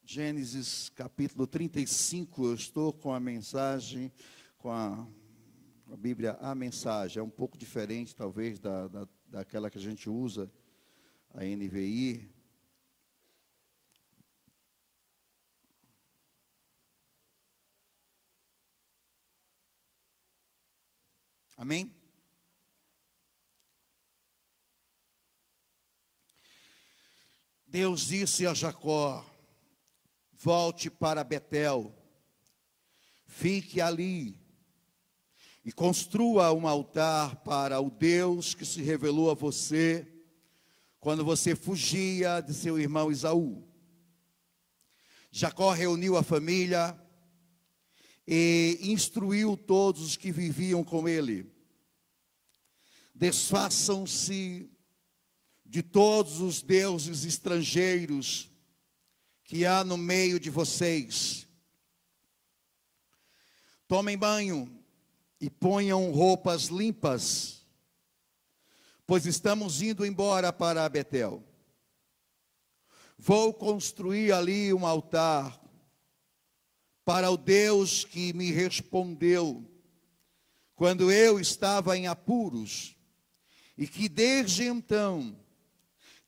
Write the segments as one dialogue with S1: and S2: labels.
S1: Gênesis capítulo 35, eu estou com a mensagem, com a Bíblia, a mensagem, é um pouco diferente talvez daquela que a gente usa, a NVI. Amém? Deus disse a Jacó: volte para Betel, fique ali e construa um altar para o Deus que se revelou a você quando você fugia de seu irmão Esaú. Jacó reuniu a família e instruiu todos os que viviam com ele: desfaçam-se de todos os deuses estrangeiros que há no meio de vocês. Tomem banho e ponham roupas limpas, pois estamos indo embora para Betel. Vou construir ali um altar para o Deus que me respondeu quando eu estava em apuros, e que desde então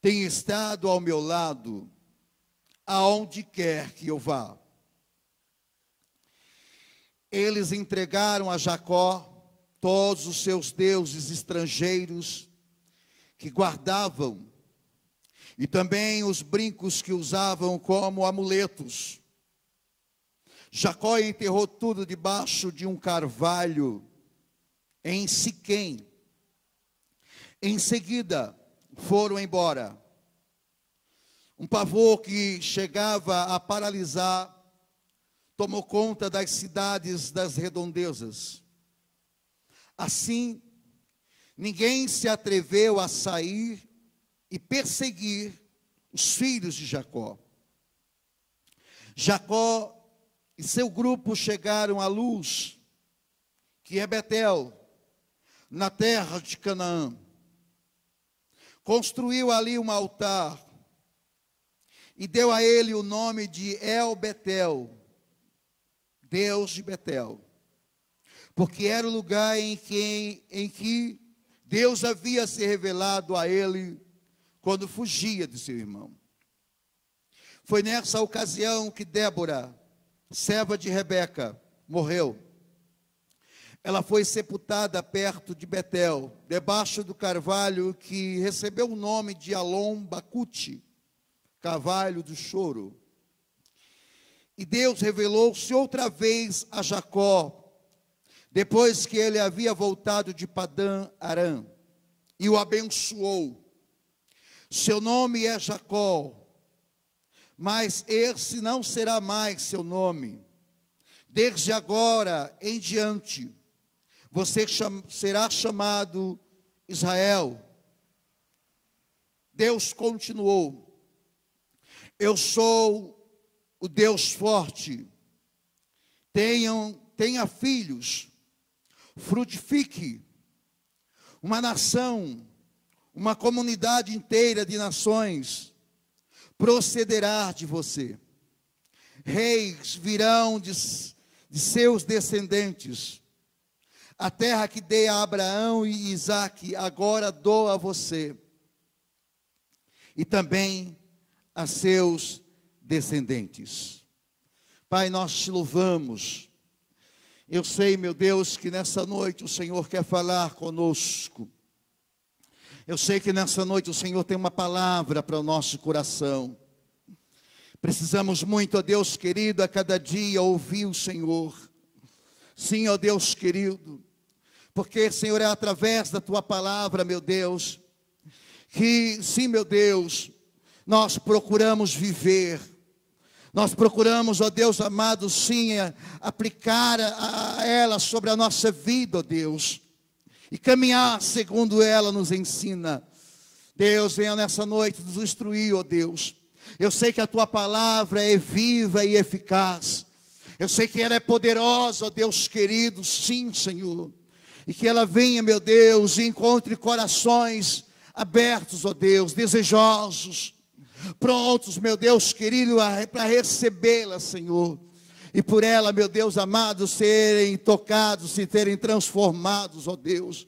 S1: tem estado ao meu lado, aonde quer que eu vá. Eles entregaram a Jacó todos os seus deuses estrangeiros que guardavam, e também os brincos que usavam como amuletos. Jacó enterrou tudo debaixo de um carvalho em Siquém. Em seguida, foram embora. Um pavor que chegava a paralisar tomou conta das cidades das redondezas. Assim, ninguém se atreveu a sair e perseguir os filhos de Jacó. Jacó e seu grupo chegaram à Luz, que é Betel, na terra de Canaã. Construiu ali um altar e deu a ele o nome de El-Betel, Deus de Betel, porque era o lugar em que Deus havia se revelado a ele quando fugia de seu irmão. Foi nessa ocasião que Débora, serva de Rebeca, morreu. Ela foi sepultada perto de Betel, debaixo do carvalho que recebeu o nome de Alon-Bacute, carvalho do choro. E Deus revelou-se outra vez a Jacó, depois que ele havia voltado de Padã Arã, e o abençoou. Seu nome é Jacó, mas esse não será mais seu nome. Desde agora em diante, você será chamado Israel. Deus continuou: eu sou o Deus forte. Tenha filhos, frutifique. Uma nação, uma comunidade inteira de nações procederá de você. Reis virão de seus descendentes. A terra que dei a Abraão e Isaque, agora dou a você, e também a seus descendentes. Pai, nós te louvamos. Eu sei, meu Deus, que nessa noite o Senhor quer falar conosco. Eu sei que nessa noite o Senhor tem uma palavra para o nosso coração. Precisamos muito, ó Deus querido, a cada dia ouvir o Senhor. Sim, ó Deus querido, porque, Senhor, é através da Tua palavra, meu Deus, que, sim, meu Deus, nós procuramos viver. Nós procuramos, ó Deus amado, sim, aplicar a ela sobre a nossa vida, ó Deus, e caminhar segundo ela nos ensina. Deus, venha nessa noite nos instruir, ó Deus. Eu sei que a Tua palavra é viva e eficaz. Eu sei que ela é poderosa, ó Deus querido, sim, Senhor. E que ela venha, meu Deus, e encontre corações abertos, ó Deus, desejosos prontos, meu Deus querido, para recebê-la, Senhor. E por ela, meu Deus amado, serem tocados, se terem transformados, ó Deus.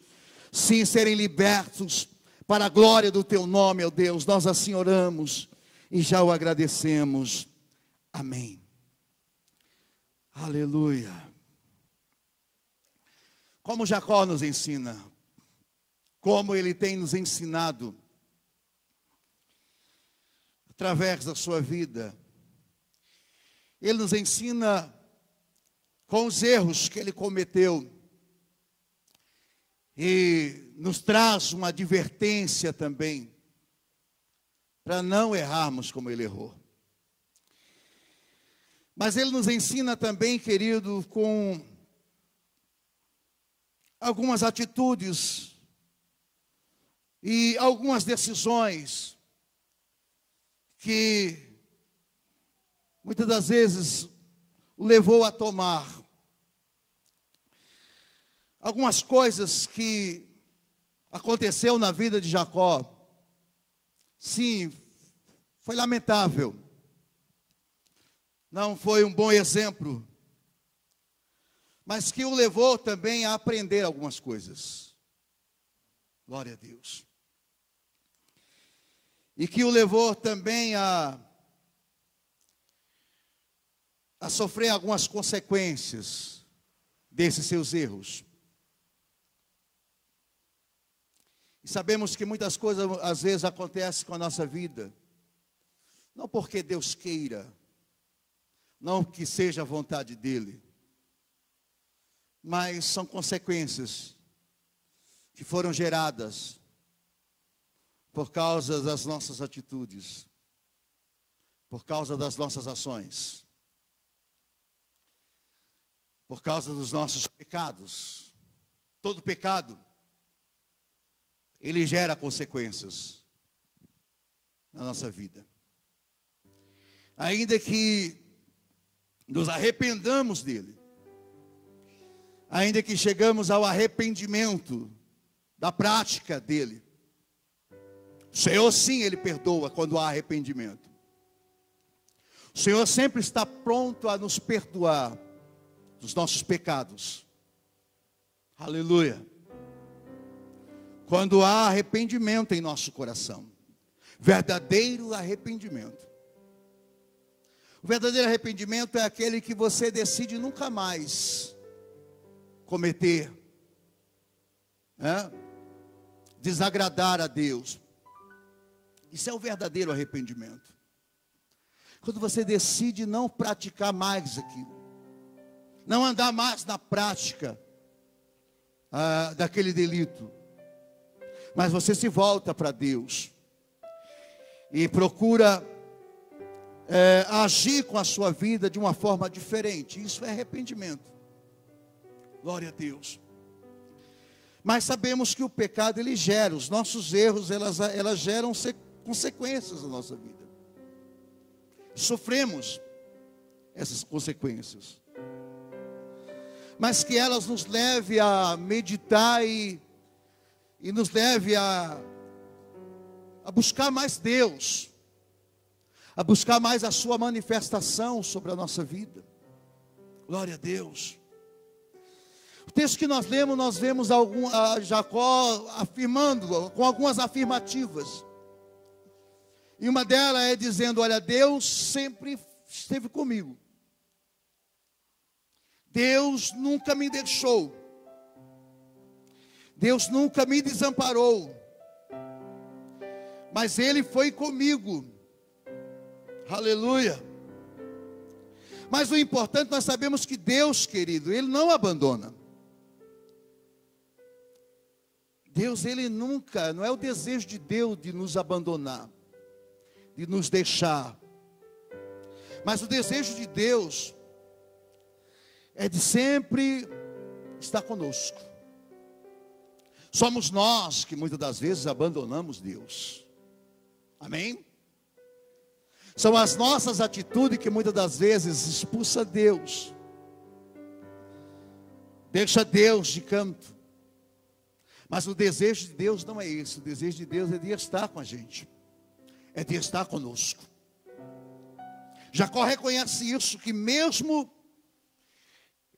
S1: Sim, serem libertos para a glória do Teu nome, ó Deus. Nós assim oramos e já o agradecemos. Amém. Aleluia. Como Jacó nos ensina, como ele tem nos ensinado, através da sua vida, ele nos ensina com os erros que ele cometeu e nos traz uma advertência também para não errarmos como ele errou. Mas ele nos ensina também, querido, com algumas atitudes e algumas decisões que muitas das vezes o levou a tomar algumas coisas que aconteceu na vida de Jacó. Sim, foi lamentável. Não foi um bom exemplo, mas que o levou também a aprender algumas coisas. Glória a Deus. E que o levou também a sofrer algumas consequências desses seus erros. E sabemos que muitas coisas às vezes acontecem com a nossa vida, não porque Deus queira, não que seja a vontade dEle, mas são consequências que foram geradas por causa das nossas atitudes, por causa das nossas ações, por causa dos nossos pecados. Todo pecado, ele gera consequências na nossa vida. Ainda que nos arrependamos dele, ainda que chegamos ao arrependimento da prática dele, o Senhor sim, ele perdoa quando há arrependimento. O Senhor sempre está pronto a nos perdoar dos nossos pecados. Aleluia. Quando há arrependimento em nosso coração, verdadeiro arrependimento. O verdadeiro arrependimento é aquele que você decide nunca mais cometer, desagradar a Deus. Isso é o verdadeiro arrependimento. Quando você decide não praticar mais aquilo, não andar mais na prática daquele delito, mas você se volta para Deus e procura agir com a sua vida de uma forma diferente. Isso é arrependimento. Glória a Deus. Mas sabemos que o pecado, ele gera, os nossos erros, elas geram consequências na nossa vida. Sofremos essas consequências. Mas que elas nos leve a meditar e nos leve a buscar mais Deus, a buscar mais a sua manifestação sobre a nossa vida. Glória a Deus. O texto que nós lemos, nós vemos Jacó afirmando, com algumas afirmativas. E uma delas é dizendo: olha, Deus sempre esteve comigo. Deus nunca me deixou. Deus nunca me desamparou. Mas Ele foi comigo. Aleluia. Mas o importante, nós sabemos que Deus, querido, Ele não abandona. Deus, Ele nunca, não é o desejo de Deus de nos abandonar, de nos deixar. Mas o desejo de Deus é de sempre estar conosco. Somos nós que muitas das vezes abandonamos Deus. Amém? São as nossas atitudes que muitas das vezes expulsa Deus, deixa Deus de canto. Mas o desejo de Deus não é esse. O desejo de Deus é de estar com a gente, é de estar conosco. Jacó reconhece isso, que mesmo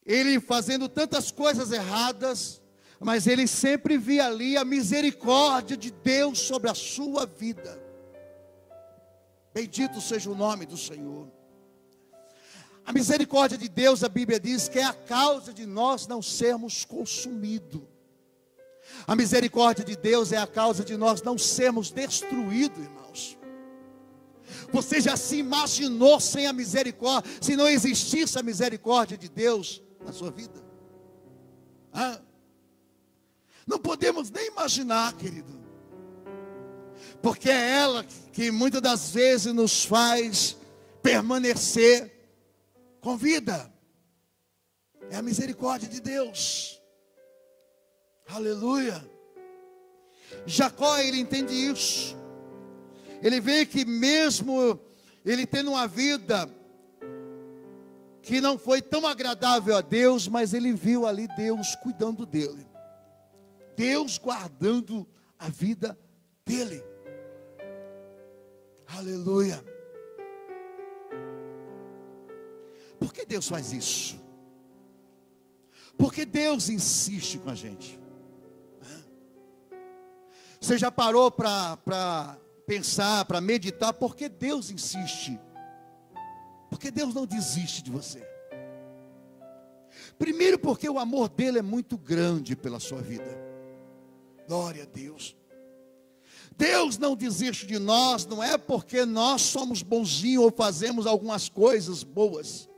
S1: ele fazendo tantas coisas erradas, mas ele sempre via ali a misericórdia de Deus sobre a sua vida. Bendito seja o nome do Senhor. A misericórdia de Deus, a Bíblia diz que é a causa de nós não sermos consumidos. A misericórdia de Deus é a causa de nós não sermos destruídos, irmãos. Você já se imaginou sem a misericórdia, se não existisse a misericórdia de Deus na sua vida? Não podemos nem imaginar, querido, porque é ela que muitas das vezes nos faz permanecer com vida. É a misericórdia de Deus. Aleluia. Jacó, ele entende isso. Ele vê que mesmo ele tendo uma vida que não foi tão agradável a Deus, mas ele viu ali Deus cuidando dele, Deus guardando a vida dele. Aleluia. Por que Deus faz isso? Porque Deus insiste com a gente. Você já parou para pensar, para meditar, por que Deus insiste? Porque Deus não desiste de você. Primeiro, porque o amor dele é muito grande pela sua vida. Glória a Deus. Deus não desiste de nós, não é porque nós somos bonzinhos ou fazemos algumas coisas boas,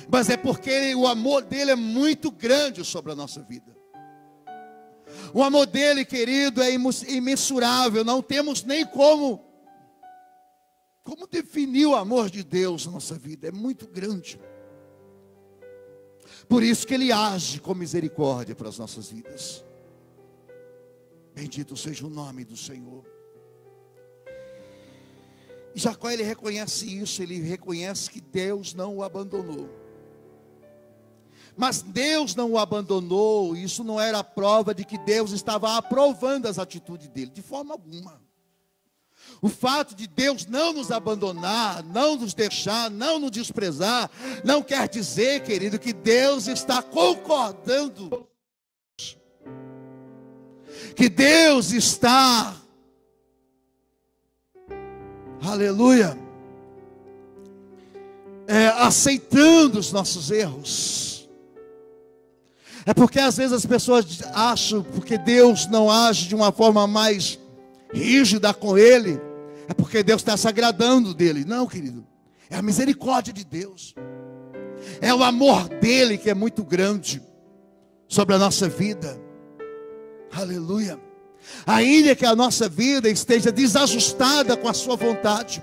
S1: mas é porque o amor dele é muito grande sobre a nossa vida. O amor dele, querido, é imensurável. Não temos nem como definir o amor de Deus na nossa vida. É muito grande. Por isso que ele age com misericórdia para as nossas vidas. Bendito seja o nome do Senhor. E Jacó, ele reconhece isso. Ele reconhece que Deus não o abandonou. Mas Deus não o abandonou. Isso não era a prova de que Deus estava aprovando as atitudes dele, de forma alguma. O fato de Deus não nos abandonar, não nos deixar, não nos desprezar, não quer dizer, querido, que Deus está concordando, que Deus está, aleluia, aceitando os nossos erros. É porque às vezes as pessoas acham, porque Deus não age de uma forma mais rígida com ele, é porque Deus está se agradando dele. Não, querido, é a misericórdia de Deus, é o amor dele que é muito grande sobre a nossa vida. Aleluia. Ainda que a nossa vida esteja desajustada com a sua vontade,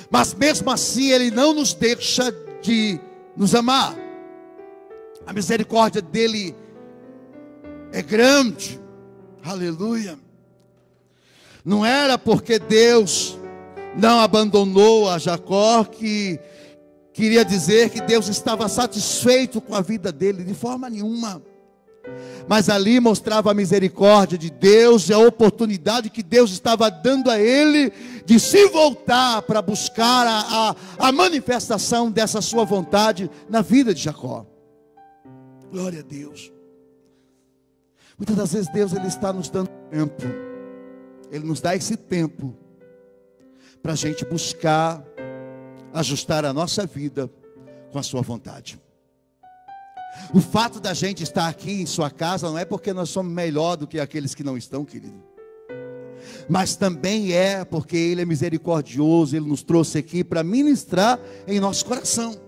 S1: mas mesmo assim ele não nos deixa de nos amar. A misericórdia dele é grande. Aleluia. Não era porque Deus não abandonou a Jacó que queria dizer que Deus estava satisfeito com a vida dele, de forma nenhuma. Mas ali mostrava a misericórdia de Deus e a oportunidade que Deus estava dando a ele de se voltar para buscar a manifestação dessa sua vontade na vida de Jacó. Glória a Deus. Muitas das vezes Deus, ele está nos dando tempo. Ele nos dá esse tempo para a gente buscar ajustar a nossa vida com a sua vontade. O fato da gente estar aqui em sua casa não é porque nós somos melhor do que aqueles que não estão, querido, mas também é porque Ele é misericordioso. Ele nos trouxe aqui para ministrar em nosso coração.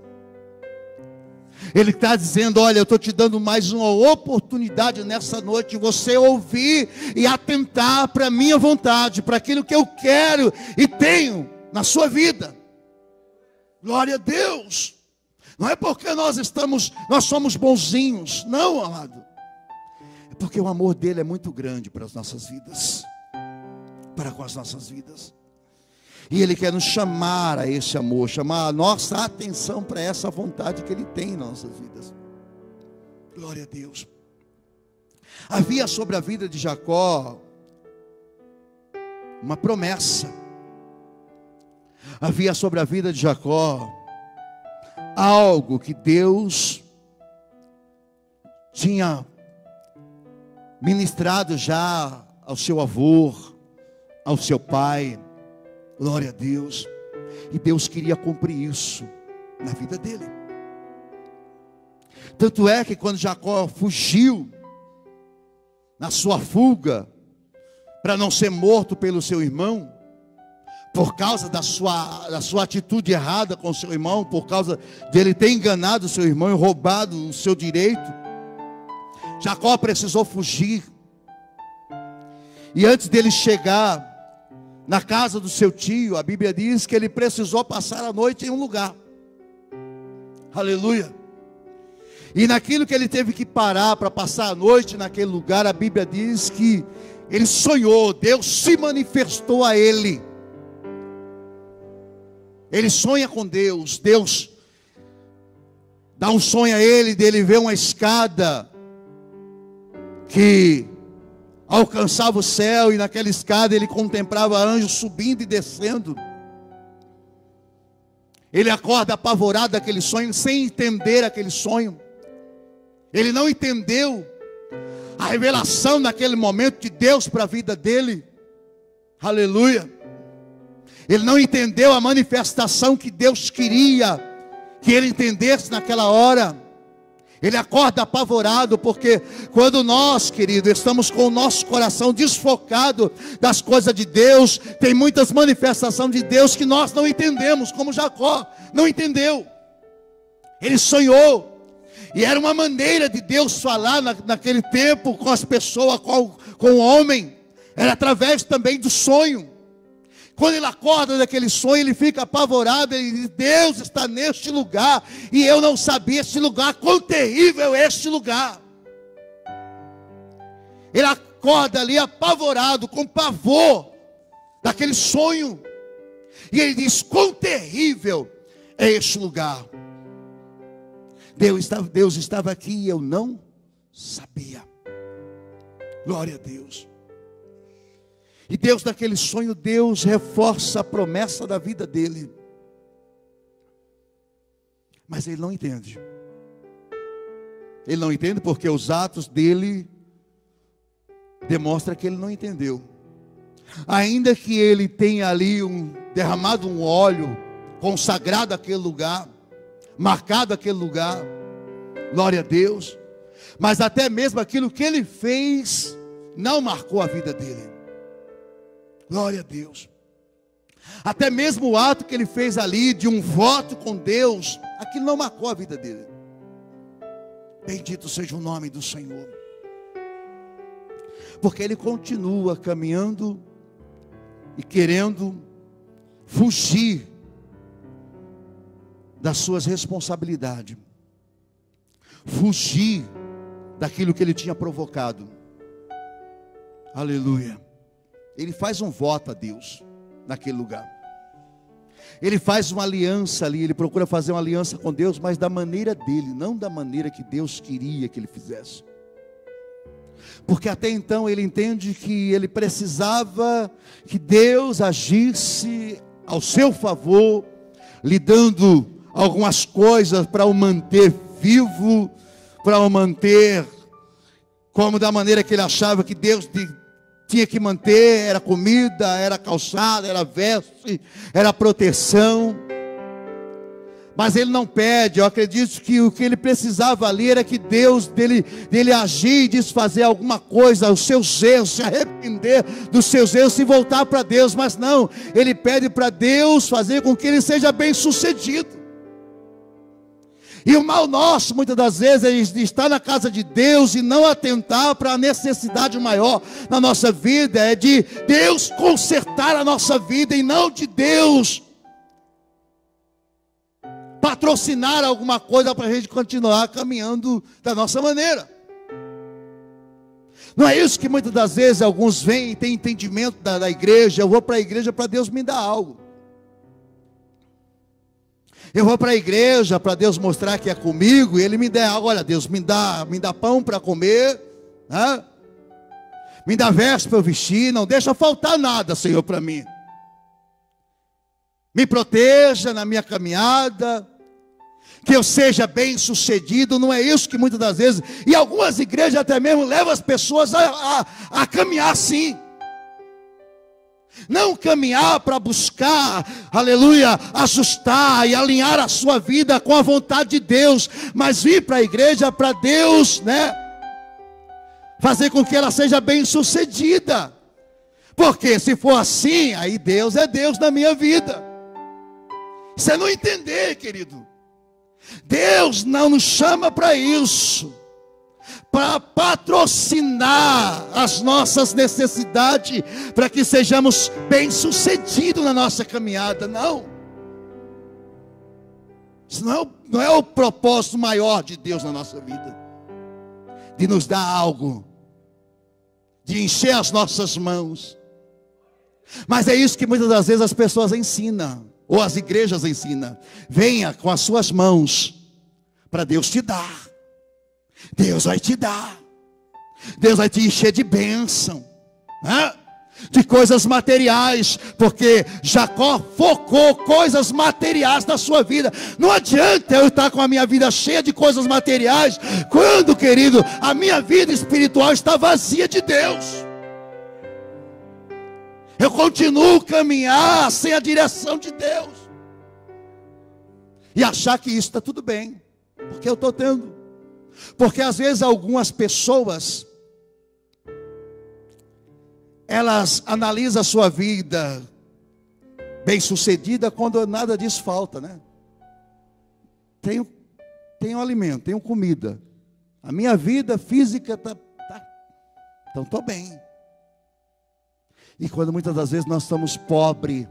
S1: Ele está dizendo: olha, eu estou te dando mais uma oportunidade nessa noite de você ouvir e atentar para a minha vontade, para aquilo que eu quero e tenho na sua vida. Glória a Deus. Não é porque nós somos bonzinhos, não, amado. É porque o amor dele é muito grande para as nossas vidas, para com as nossas vidas. E ele quer nos chamar a esse amor, chamar a nossa atenção para essa vontade que ele tem em nossas vidas. Glória a Deus. Havia sobre a vida de Jacó uma promessa. Havia sobre a vida de Jacó algo que Deus tinha ministrado já ao seu avô, ao seu pai. Glória a Deus. E Deus queria cumprir isso na vida dele. Tanto é que quando Jacó fugiu, na sua fuga, para não ser morto pelo seu irmão, por causa da sua atitude errada com o seu irmão, por causa dele ter enganado o seu irmão e roubado o seu direito, Jacó precisou fugir. E antes dele chegar na casa do seu tio, a Bíblia diz que ele precisou passar a noite em um lugar. Aleluia. E naquilo que ele teve que parar para passar a noite naquele lugar, a Bíblia diz que ele sonhou, Deus se manifestou a ele. Ele sonha com Deus, Deus dá um sonho a ele, dele ver uma escada que alcançava o céu, e naquela escada ele contemplava anjos subindo e descendo. Ele acorda apavorado daquele sonho, sem entender aquele sonho. Ele não entendeu a revelação naquele momento de Deus para a vida dele. Aleluia. Ele não entendeu a manifestação que Deus queria que ele entendesse naquela hora. Ele acorda apavorado, porque quando nós, querido, estamos com o nosso coração desfocado das coisas de Deus, tem muitas manifestações de Deus que nós não entendemos, como Jacó não entendeu. Ele sonhou, e era uma maneira de Deus falar naquele tempo com as pessoas, com o homem, era através também do sonho. Quando ele acorda daquele sonho, ele fica apavorado, ele diz: Deus está neste lugar, e eu não sabia este lugar, quão terrível é este lugar. Ele acorda ali apavorado, com pavor daquele sonho, e ele diz: quão terrível é este lugar. Deus estava aqui e eu não sabia. Glória a Deus. E Deus, naquele sonho, Deus reforça a promessa da vida dele. Mas ele não entende. Ele não entende porque os atos dele demonstram que ele não entendeu. Ainda que ele tenha ali derramado um óleo, consagrado aquele lugar, marcado aquele lugar, glória a Deus, mas até mesmo aquilo que ele fez não marcou a vida dele. Glória a Deus. Até mesmo o ato que ele fez ali de um voto com Deus, aquilo não marcou a vida dele. Bendito seja o nome do Senhor. Porque ele continua caminhando e querendo fugir das suas responsabilidades, fugir daquilo que ele tinha provocado. Aleluia. Ele faz um voto a Deus naquele lugar. Ele faz uma aliança ali, ele procura fazer uma aliança com Deus, mas da maneira dele, não da maneira que Deus queria que ele fizesse. Porque até então ele entende que ele precisava que Deus agisse ao seu favor, lhe dando algumas coisas para o manter vivo, para o manter como da maneira que ele achava que Deus tinha que manter. Era comida, era calçada, era veste, era proteção. Mas ele não pede. Eu acredito que o que ele precisava ali era que Deus dele agir e desfazer alguma coisa, os seus erros, se arrepender dos seus erros e voltar para Deus. Mas não, ele pede para Deus fazer com que ele seja bem sucedido. E o mal nosso, muitas das vezes, é de estar na casa de Deus e não atentar para a necessidade maior na nossa vida. É de Deus consertar a nossa vida e não de Deus patrocinar alguma coisa para a gente continuar caminhando da nossa maneira. Não é isso que muitas das vezes alguns vêm e têm entendimento da igreja. Eu vou para a igreja para Deus me dar algo. Eu vou para a igreja para Deus mostrar que é comigo e Ele me der algo. Olha, Deus me dá pão para comer, né? Me dá veste para eu vestir, não deixa faltar nada, Senhor, para mim. Me proteja na minha caminhada, que eu seja bem sucedido. Não é isso que muitas das vezes, e algumas igrejas até mesmo levam as pessoas a caminhar assim. Não caminhar para buscar, aleluia, ajustar e alinhar a sua vida com a vontade de Deus, mas vir para a igreja para Deus, fazer com que ela seja bem sucedida. Porque se for assim, aí Deus é Deus na minha vida. Você não entender, querido. Deus não nos chama para isso, para patrocinar as nossas necessidades, para que sejamos bem-sucedidos na nossa caminhada, não. Isso não é o propósito maior de Deus na nossa vida, de nos dar algo, de encher as nossas mãos. Mas é isso que muitas das vezes as pessoas ensinam, ou as igrejas ensinam. Venha com as suas mãos, para Deus te dar. Deus vai te dar. Deus vai te encher de bênção, de coisas materiais, porque Jacó focou coisas materiais na sua vida. Não adianta eu estar com a minha vida cheia de coisas materiais, quando, querido, a minha vida espiritual está vazia de Deus. Eu continuo a caminhar sem a direção de Deus, e achar que isso está tudo bem, porque eu estou tendo. Porque às vezes algumas pessoas, elas analisam a sua vida bem sucedida quando nada disso falta, Tenho alimento, tenho comida, a minha vida física então estou bem. E quando muitas das vezes nós estamos pobres,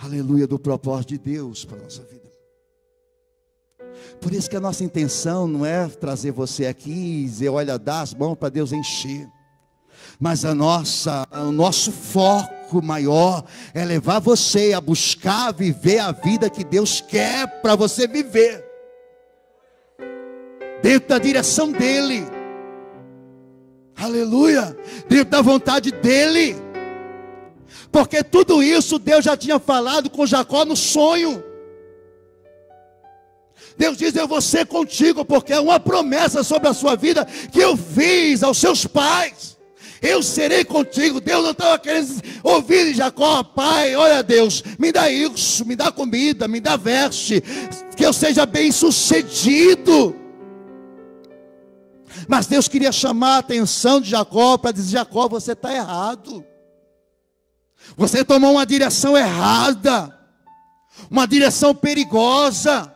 S1: aleluia, do propósito de Deus para a nossa vida. Por isso que a nossa intenção não é trazer você aqui e dizer, olha, dá as mãos para Deus encher. Mas o nosso foco maior é levar você a buscar viver a vida que Deus quer para você viver, dentro da direção dEle. Aleluia, dentro da vontade dEle. Porque tudo isso Deus já tinha falado com Jacó no sonho. Deus diz, eu vou ser contigo, porque é uma promessa sobre a sua vida que eu fiz aos seus pais. Eu serei contigo. Deus não estava querendo ouvir de Jacó, pai, olha Deus, me dá isso, me dá comida, me dá veste, que eu seja bem sucedido. Mas Deus queria chamar a atenção de Jacó, para dizer, Jacó, você está errado. Você tomou uma direção errada, uma direção perigosa.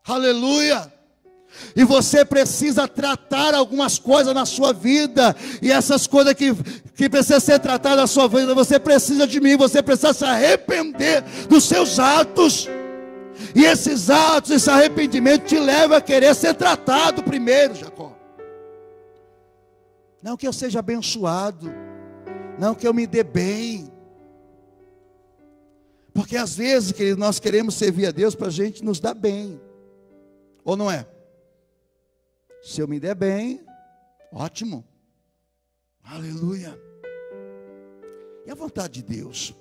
S1: Aleluia. E você precisa tratar algumas coisas na sua vida, e essas coisas que precisam ser tratadas na sua vida, você precisa de mim, você precisa se arrepender dos seus atos. E esses atos, esse arrependimento te leva a querer ser tratado primeiro, Jacó. Não que eu seja abençoado, não que eu me dê bem. Porque às vezes, querido, nós queremos servir a Deus para a gente nos dar bem. Ou não é? Se eu me der bem, ótimo. Aleluia. E a vontade de Deus?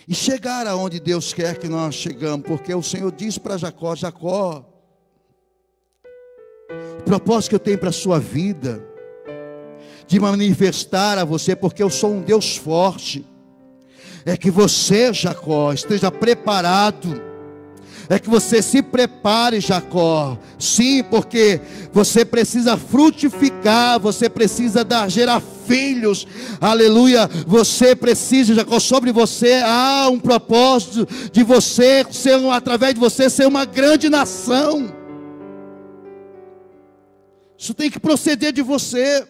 S1: E chegar aonde Deus quer que nós chegamos, porque o Senhor disse para Jacó, Jacó, o propósito que eu tenho para a sua vida, de manifestar a você, porque eu sou um Deus forte, é que você, Jacó, esteja preparado. É que você se prepare, Jacó. Sim, porque você precisa frutificar, você precisa gerar filhos. Aleluia. Você precisa, Jacó, sobre você há um propósito de você através de você ser uma grande nação. Isso tem que proceder de você.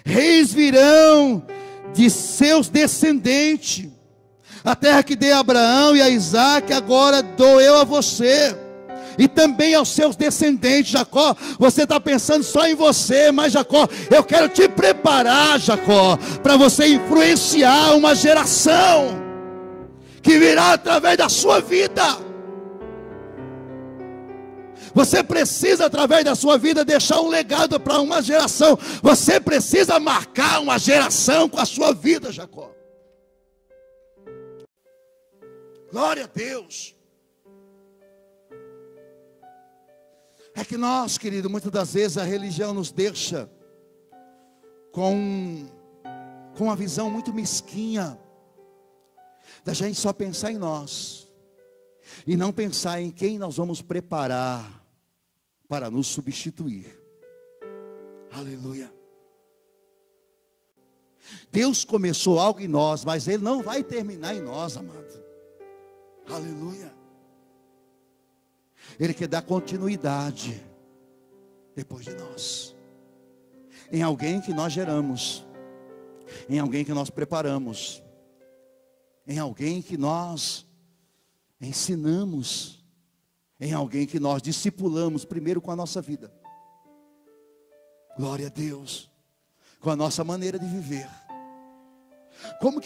S1: Reis virão de seus descendentes. A terra que dei a Abraão e a Isaac, agora dou eu a você, e também aos seus descendentes. Jacó, você está pensando só em você, mas Jacó, eu quero te preparar, Jacó, para você influenciar uma geração que virá através da sua vida. Você precisa, através da sua vida, deixar um legado para uma geração. Você precisa marcar uma geração com a sua vida, Jacó. Glória a Deus. É que nós, querido, muitas das vezes a religião nos deixa com uma visão muito mesquinha, da gente só pensar em nós, e não pensar em quem nós vamos preparar para nos substituir. Aleluia. Deus começou algo em nós, mas Ele não vai terminar em nós, amado. Aleluia. Ele quer dar continuidade depois de nós, em alguém que nós geramos, em alguém que nós preparamos, em alguém que nós ensinamos, em alguém que nós discipulamos primeiro com a nossa vida. Glória a Deus. Com a nossa maneira de viver. Como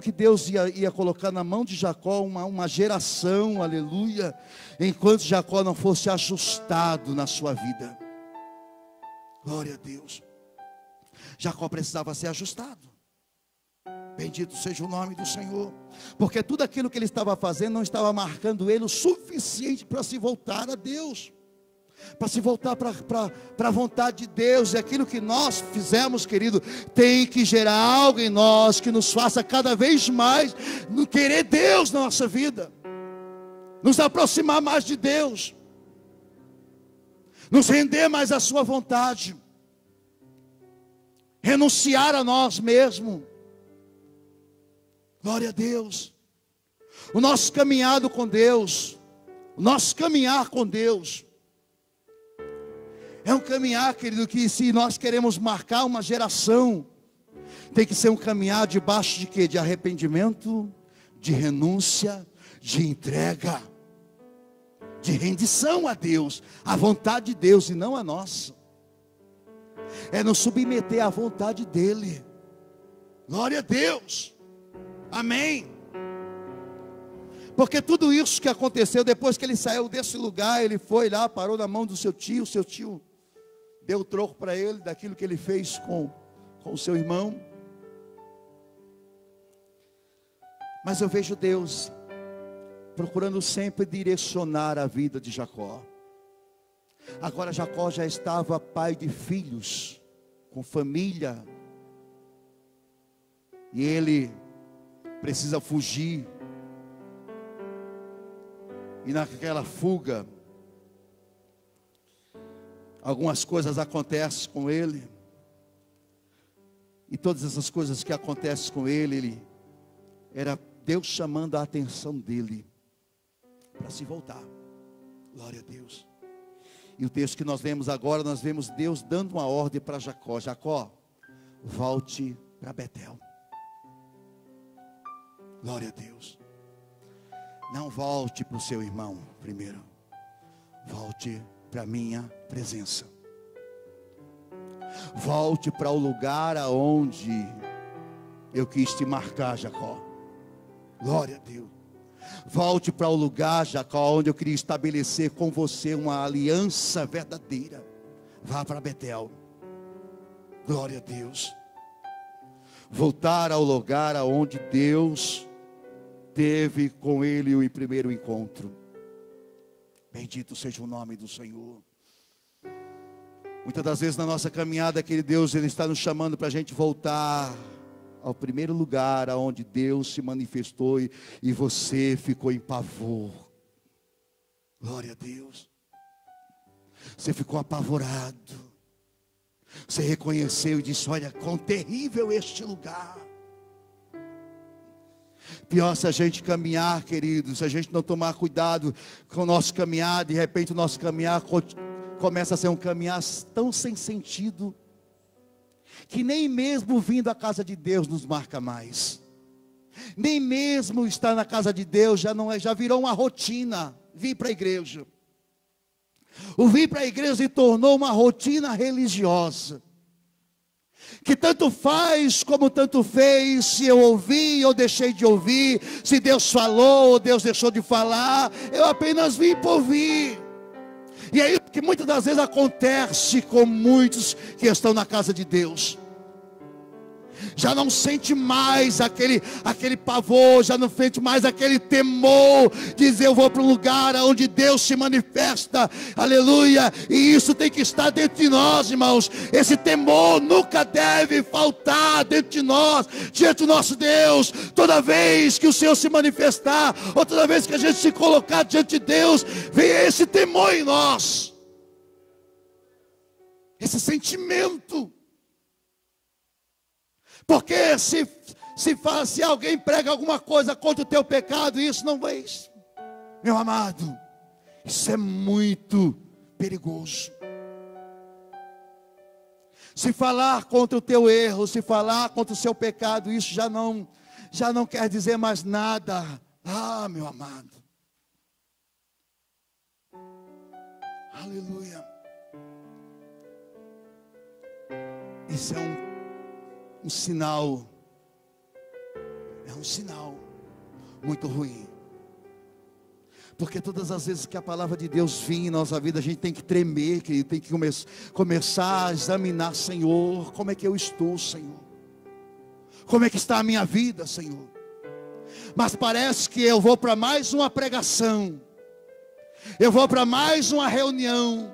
S1: que Deus ia colocar na mão de Jacó uma geração, aleluia, enquanto Jacó não fosse ajustado na sua vida. Glória a Deus. Jacó precisava ser ajustado. Bendito seja o nome do Senhor. Porque tudo aquilo que ele estava fazendo não estava marcando ele o suficiente para se voltar a Deus, para se voltar para a vontade de Deus. E aquilo que nós fizemos, querido, tem que gerar algo em nós que nos faça cada vez mais querer Deus na nossa vida, nos aproximar mais de Deus, nos render mais à sua vontade, renunciar a nós mesmos. Glória a Deus. O nosso caminhado com Deus, o nosso caminhar com Deus é um caminhar, querido, que se nós queremos marcar uma geração, tem que ser um caminhar debaixo de quê? De arrependimento, de renúncia, de entrega, de rendição a Deus, à vontade de Deus e não a nossa. É nos submeter à vontade dEle. Glória a Deus. Amém. Porque tudo isso que aconteceu depois que ele saiu desse lugar, ele foi lá, parou na mão do seu tio deu o troco para ele daquilo que ele fez com o seu irmão. Mas eu vejo Deus procurando sempre direcionar a vida de Jacó. Agora Jacó já estava pai de filhos, com família, e ele precisa fugir. E naquela fuga, algumas coisas acontecem com ele. E todas essas coisas que acontecem com ele, era Deus chamando a atenção dele para se voltar. Glória a Deus. E o texto que nós lemos agora, nós vemos Deus dando uma ordem para Jacó. Jacó, volte para Betel. Glória a Deus. Não volte para o seu irmão primeiro. Volte para a minha presença. Volte para o lugar aonde eu quis te marcar, Jacó. Glória a Deus. Volte para o lugar, Jacó, onde eu queria estabelecer com você uma aliança verdadeira. Vá para Betel. Glória a Deus. Voltar ao lugar aonde Deus teve com ele o primeiro encontro. Bendito seja o nome do Senhor. Muitas das vezes na nossa caminhada, aquele Deus, Ele está nos chamando para a gente voltar ao primeiro lugar aonde Deus se manifestou e você ficou em pavor. Glória a Deus. Você ficou apavorado. Você reconheceu e disse: olha, quão terrível este lugar. Pior se a gente caminhar, querido, se a gente não tomar cuidado com o nosso caminhar, de repente o nosso caminhar começa a ser um caminhar tão sem sentido, que nem mesmo vindo à casa de Deus nos marca mais. Nem mesmo estar na casa de Deus já virou uma rotina, vir para a igreja. O vir para a igreja se tornou uma rotina religiosa, que tanto faz como tanto fez, se eu ouvi ou deixei de ouvir, se Deus falou ou Deus deixou de falar, eu apenas vim por vir. E é isso que muitas das vezes acontece com muitos que estão na casa de Deus. Já não sente mais aquele pavor, já não sente mais aquele temor, dizer eu vou para um lugar onde Deus se manifesta, aleluia, e isso tem que estar dentro de nós, irmãos. Esse temor nunca deve faltar dentro de nós, diante do nosso Deus. Toda vez que o Senhor se manifestar, ou toda vez que a gente se colocar diante de Deus, venha esse temor em nós, esse sentimento. Porque se alguém prega alguma coisa contra o teu pecado, isso não vai, meu amado, isso é muito perigoso. Se falar contra o teu erro, se falar contra o seu pecado, isso já não quer dizer mais nada. Ah, meu amado, aleluia. Isso é um sinal, é um sinal muito ruim. Porque todas as vezes que a palavra de Deus vem em nossa vida, a gente tem que tremer, que tem que começar a examinar, Senhor, como é que eu estou, Senhor? Como é que está a minha vida, Senhor? Mas parece que eu vou para mais uma pregação, eu vou para mais uma reunião,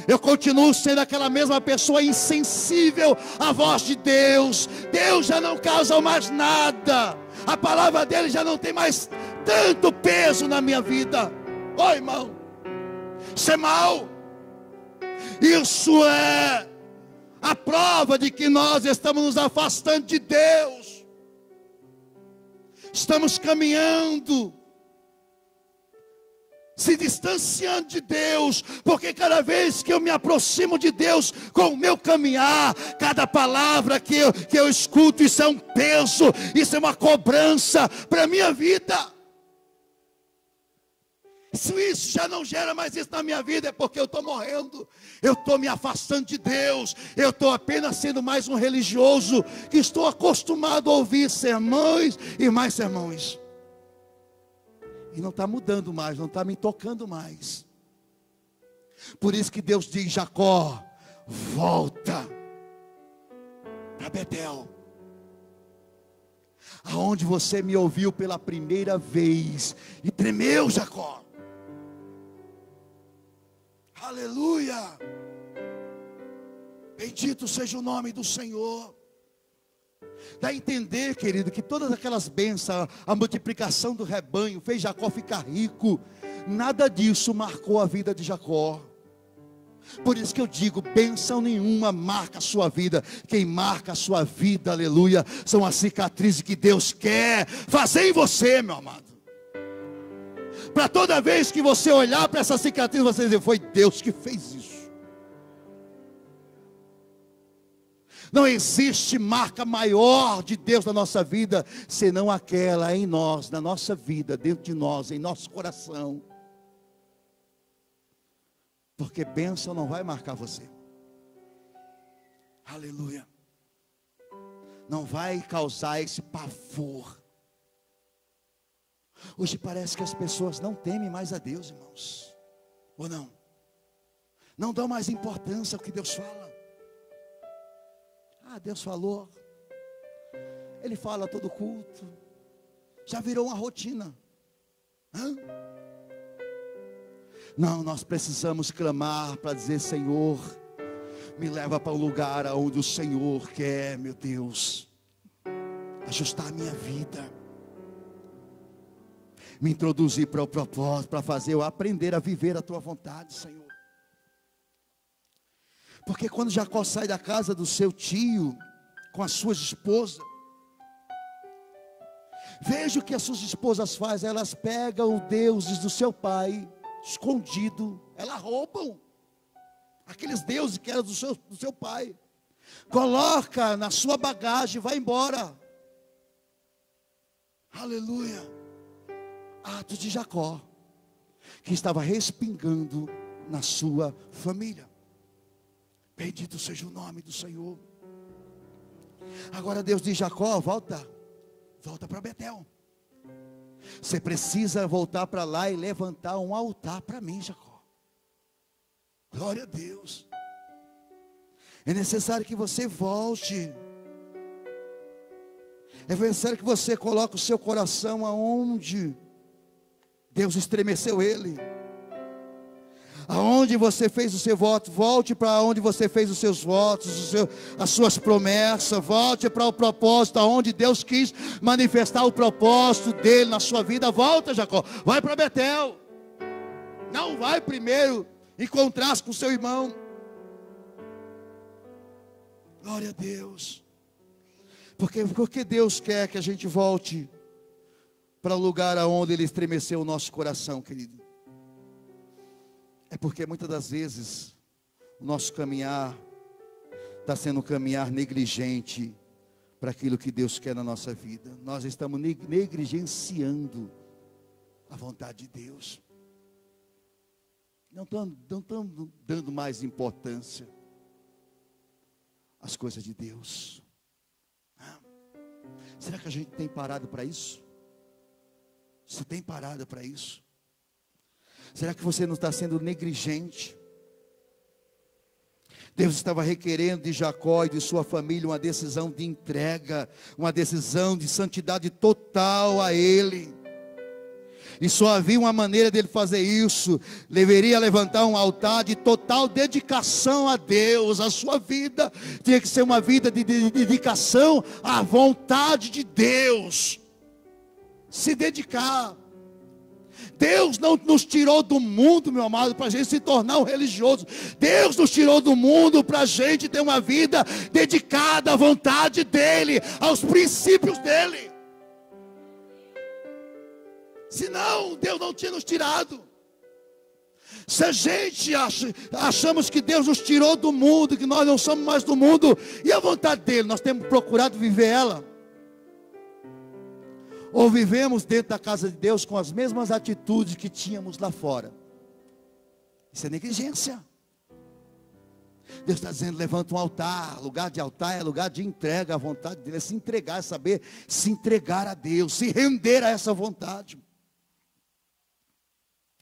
S1: eu continuo sendo aquela mesma pessoa insensível à voz de Deus. Deus já não causa mais nada, a palavra dele já não tem mais tanto peso na minha vida. Ô irmão, isso é mal. Isso é a prova de que nós estamos nos afastando de Deus, estamos caminhando, se distanciando de Deus, porque cada vez que eu me aproximo de Deus com o meu caminhar, cada palavra que eu escuto, isso é um peso, isso é uma cobrança para a minha vida. Se isso já não gera mais isso na minha vida, é porque eu estou morrendo, eu estou me afastando de Deus, eu estou apenas sendo mais um religioso, que estou acostumado a ouvir sermões e mais sermões. E não está mudando mais, não está me tocando mais. Por isso que Deus diz: Jacó, volta para Betel, aonde você me ouviu pela primeira vez e tremeu, Jacó. Aleluia. Bendito seja o nome do Senhor. Dá a entender, querido, que todas aquelas bênçãos, a multiplicação do rebanho, fez Jacó ficar rico. Nada disso marcou a vida de Jacó. Por isso que eu digo, bênção nenhuma marca a sua vida. Quem marca a sua vida, aleluia, são as cicatrizes que Deus quer fazer em você, meu amado. Para toda vez que você olhar para essa cicatriz, você dizer: foi Deus que fez isso. Não existe marca maior de Deus na nossa vida, senão aquela em nós, na nossa vida, dentro de nós, em nosso coração. Porque bênção não vai marcar você. Aleluia. Não vai causar esse pavor. Hoje parece que as pessoas não temem mais a Deus, irmãos. Ou não? Não dão mais importância ao que Deus fala. Ah, Deus falou. Ele fala todo culto. Já virou uma rotina. Hã? Não, nós precisamos clamar para dizer: Senhor, me leva para um lugar onde o Senhor quer, meu Deus, ajustar a minha vida, me introduzir para o propósito, para fazer eu aprender a viver a tua vontade, Senhor. Porque quando Jacó sai da casa do seu tio, com as suas esposas, veja o que as suas esposas fazem. Elas pegam os deuses do seu pai, escondido, elas roubam aqueles deuses que eram do seu pai, coloca na sua bagagem e vai embora. Aleluia. Atos de Jacó, que estava respingando na sua família. Bendito seja o nome do Senhor. Agora Deus diz: Jacó, volta para Betel. Você precisa voltar para lá e levantar um altar para mim, Jacó. Glória a Deus. É necessário que você volte. É necessário que você coloque o seu coração aonde Deus estremeceu ele. Aonde você fez o seu voto, volte para onde você fez os seus votos, as suas promessas, volte para o propósito, aonde Deus quis manifestar o propósito dele na sua vida. Volta, Jacó, vai para Betel. Não vai primeiro encontrar-se com seu irmão. Glória a Deus. Porque Deus quer que a gente volte para o lugar aonde ele estremeceu o nosso coração, querido. É porque muitas das vezes o nosso caminhar está sendo um caminhar negligente para aquilo que Deus quer na nossa vida. Nós estamos negligenciando a vontade de Deus. Não estamos dando mais importância às coisas de Deus. Será que a gente tem parado para isso? Você tem parado para isso? Será que você não está sendo negligente? Deus estava requerendo de Jacó e de sua família uma decisão de entrega, uma decisão de santidade total a Ele. E só havia uma maneira dele fazer isso. Deveria levantar um altar de total dedicação a Deus. A sua vida tinha que ser uma vida de dedicação à vontade de Deus. Se dedicar. Deus não nos tirou do mundo, meu amado, para a gente se tornar um religioso. Deus nos tirou do mundo para a gente ter uma vida dedicada à vontade dEle, aos princípios dEle. Senão, Deus não tinha nos tirado. Se a gente achamos que Deus nos tirou do mundo, que nós não somos mais do mundo, e a vontade dEle, nós temos procurado viver ela? Ou vivemos dentro da casa de Deus com as mesmas atitudes que tínhamos lá fora? Isso é negligência. Deus está dizendo, levanta um altar. Lugar de altar é lugar de entrega à vontade dele. É se entregar, é saber se entregar a Deus, se render a essa vontade.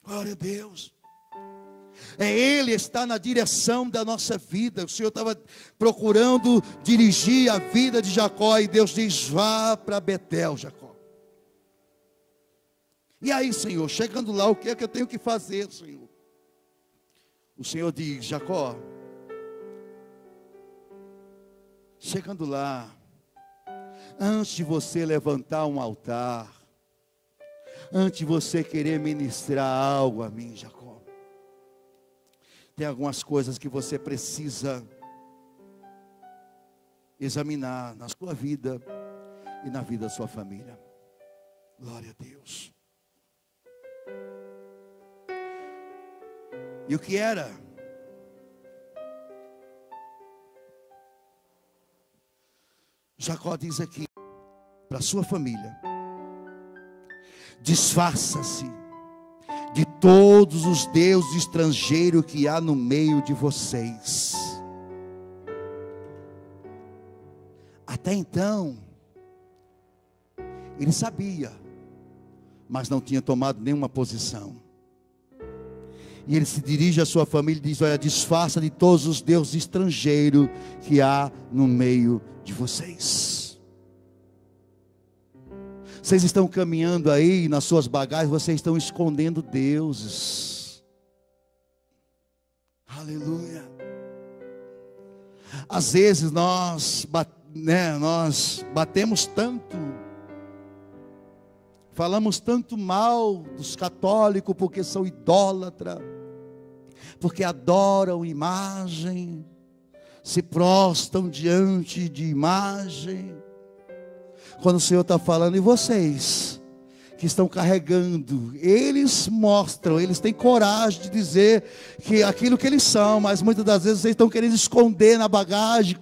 S1: Glória a Deus. É Ele está na direção da nossa vida. O Senhor estava procurando dirigir a vida de Jacó, e Deus diz, vá para Betel, Jacó. E aí, Senhor, chegando lá, o que é que eu tenho que fazer, Senhor? O Senhor diz, Jacó, chegando lá, antes de você levantar um altar, antes de você querer ministrar algo a mim, Jacó, tem algumas coisas que você precisa examinar na sua vida e na vida da sua família. Glória a Deus. E o que era? Jacó diz aqui para sua família: disfarça-se de todos os deuses estrangeiros que há no meio de vocês. Até então, ele sabia, mas não tinha tomado nenhuma posição. E ele se dirige à sua família e diz: olha, disfarça de todos os deuses estrangeiros que há no meio de vocês. Vocês estão caminhando aí nas suas bagagens, vocês estão escondendo deuses. Aleluia. Às vezes nós batemos tanto, falamos tanto mal dos católicos porque são idólatras, porque adoram imagem, se prostram diante de imagem. Quando o Senhor está falando, e vocês que estão carregando, eles mostram, eles têm coragem de dizer que aquilo que eles são, mas muitas das vezes vocês estão querendo esconder na bagagem,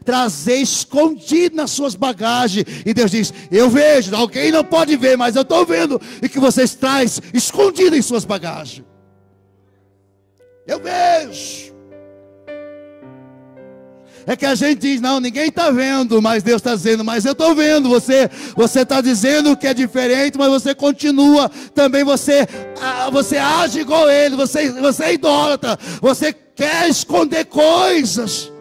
S1: trazer escondido nas suas bagagens, e Deus diz: eu vejo, alguém não pode ver, mas eu estou vendo, e que vocês trazem escondido em suas bagagens. Eu vejo. É que a gente diz: não, ninguém está vendo, mas Deus está dizendo: mas eu estou vendo. Você está dizendo que é diferente, mas você continua também, você age igual ele, você é idólatra, você quer esconder coisas,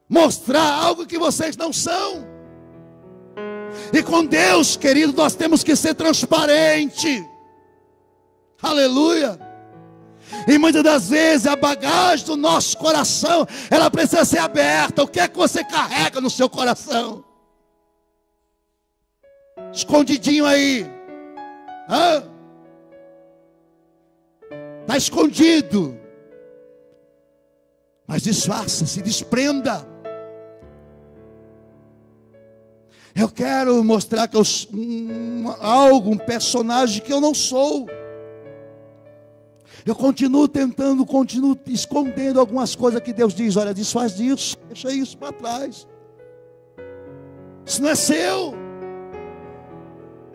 S1: mostrar algo que vocês não são. E com Deus, querido, nós temos que ser transparente. Aleluia. E muitas das vezes a bagagem do nosso coração, ela precisa ser aberta. O que é que você carrega no seu coração? Escondidinho aí. Está escondido. Mas disfarça, se desprenda. Eu quero mostrar que eu sou um personagem que eu não sou. Eu continuo escondendo algumas coisas que Deus diz. Olha, desfaz disso, deixa isso para trás. Isso não é seu.